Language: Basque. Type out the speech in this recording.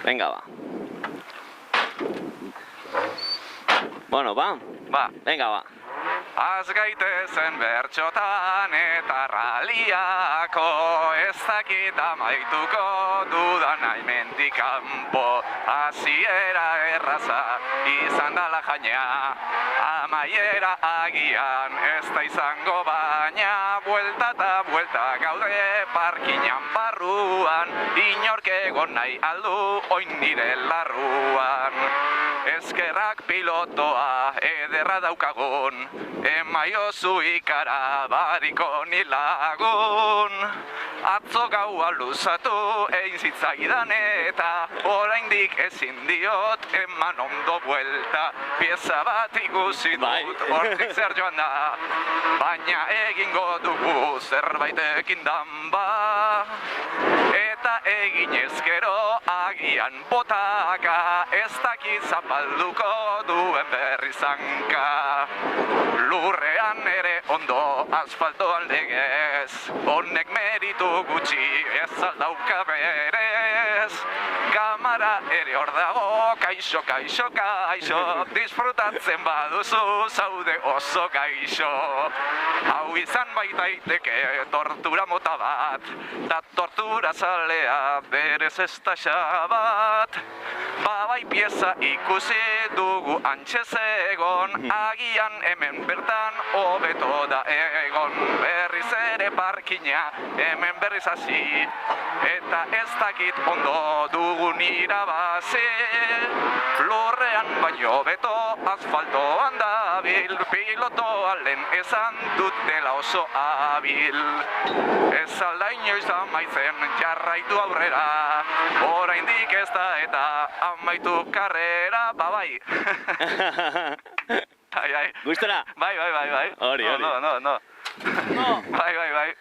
Venga, ba. Bueno, ba. Venga, ba. Az gaitezen bertxotan eta raliako, ez dakit amaituko dudan hemendik kanpo. Hasiera erraza izan dala jaina, amaiera agian ez da izango baina. Buelta eta buelta gaude parkinan barruan, inork egon nahi aldu oin nire larruan. Eskerrak pilotoa ederra daukagun, emaiozu ikara bariko nilagun. Atzo gaua luzatu egin zitzaidan eta oraindik ezin diot eman ondo buelta. Pieza bat ikusi dut hortik zer joan da, baina egingo dugu zerbaitekin danba. Eta egin ezkero agian botaka, ez dakit zapalduko duen berri zanka. Lurrean ere ondo asfaltoan legez, honek meritu gutxi ez aldauka berez. Kamara ere hor dago, kaixo, kaixo, kaixo, disfrutatzen baduzu zaude oso kaixo. Hau izan baitaiteke tortura mota bat, da tortura zalea berez ez da xabat. Bai pieza ikusi dugu antxez egon, agian hemen bertan hobeto da egon. Berriz ere parkina hemen berriz hasi, eta ez dakit ondo dugun irabazi. Lurrean baino beto asfaltoan dabil, pilotoa lehen esan dutela oso abil. Ez alda inoiz amaitzen jarraitu aurrera, oraindik ez da eta amaitu karrera, bai. Gustora? Bai. Hori. No. Bai.